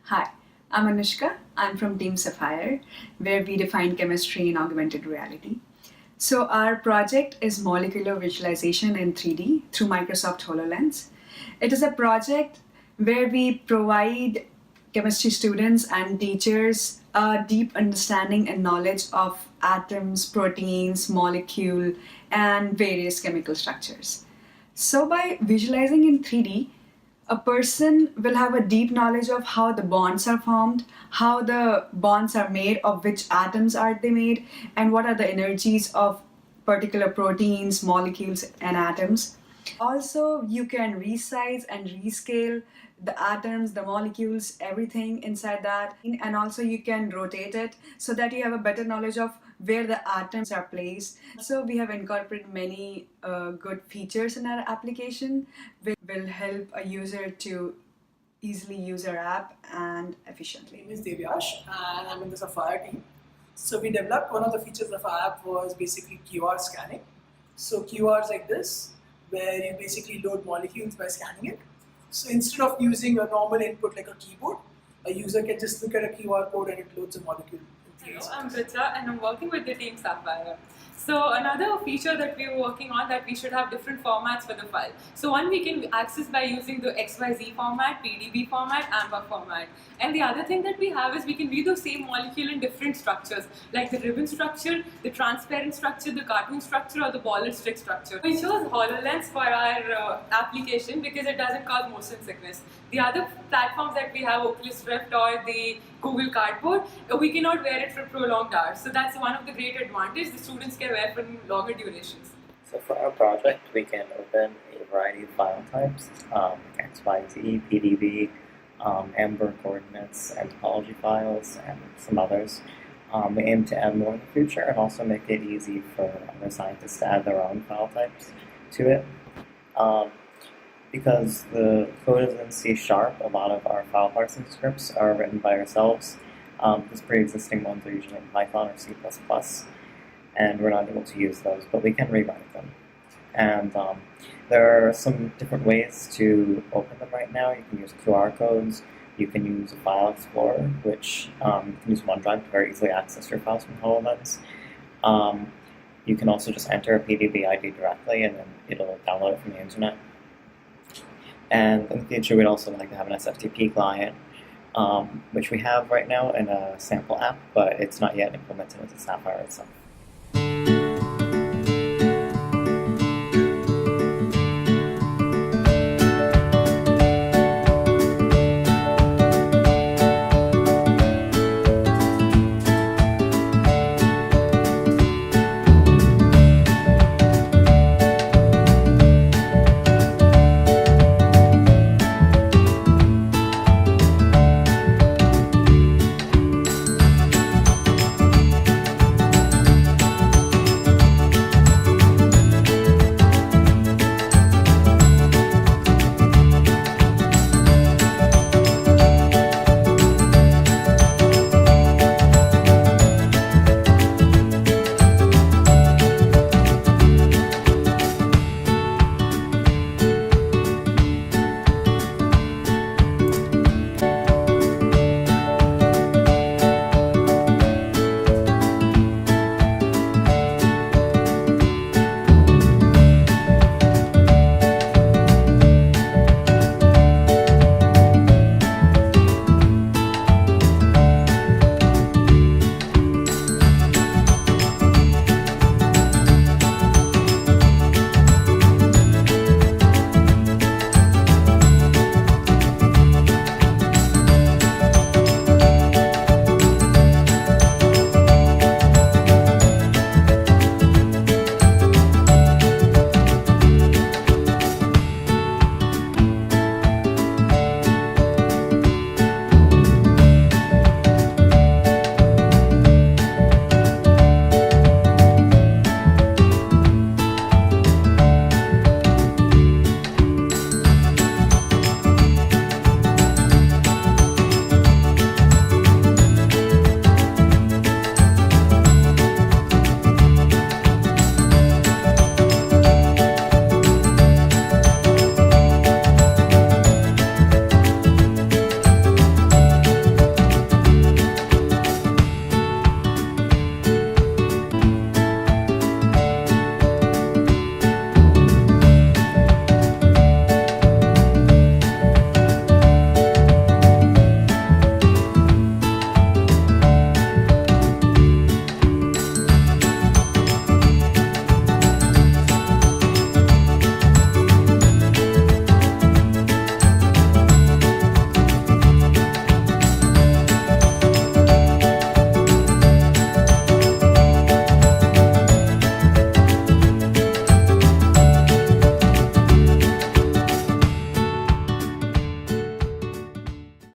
Hi, I'm Anushka. I'm from Team Sapphire, where we define chemistry in augmented reality. So, our project is molecular visualization in 3D through Microsoft HoloLens. It is a project where we provide chemistry students and teachers a deep understanding and knowledge of atoms, proteins, molecule, and various chemical structures. So, by visualizing in 3D, a person will have a deep knowledge of how the bonds are formed, how the bonds are made, of which atoms are they made, and what are the energies of particular proteins, molecules, and atoms. Also, you can resize and rescale the atoms, the molecules, everything inside that. And also, you can rotate it so that you have a better knowledge of where the atoms are placed. So, we have incorporated many good features in our application, which will help a user to easily use our app and efficiently. My name is Devyash and I'm in the Sapphire team. So we developed one of the features of our app was basically QR scanning. So QRs like this, where you basically load molecules by scanning it. So instead of using a normal input like a keyboard, a user can just look at a QR code and it loads a molecule in 3 Hello, seconds. I'm Richa and I'm working with the team Sapphire. So another feature that we're working on that we should have different formats for the file. So one we can access by using the XYZ format, PDB format, AMBA format. And the other thing that we have is we can view the same molecule in different structures, like the ribbon structure, the transparent structure, the cartoon structure, or the ball and stick structure. We chose HoloLens for our application because it doesn't cause motion sickness. The other platforms that we have, Oculus Rift or the Google Cardboard, we cannot wear it for prolonged hours. So that's one of the great advantages the students can wear for longer durations. So for our project, we can open a variety of file types, XYZ, PDB, Amber coordinates, and topology files, and some others. We aim to add more in the future and also make it easy for other scientists to add their own file types to it. Because the code is in C#, a lot of our file parsing scripts are written by ourselves. Because pre-existing ones are usually in Python or C++, and we're not able to use those, but we can rewrite them. And there are some different ways to open them right now. You can use QR codes, you can use a file explorer, which you can use OneDrive to very easily access your files from HoloLens. You can also just enter a PDB ID directly and then it'll download it from the internet. And in the future, we'd also like to have an SFTP client, which we have right now in a sample app, but it's not yet implemented into Sapphire itself.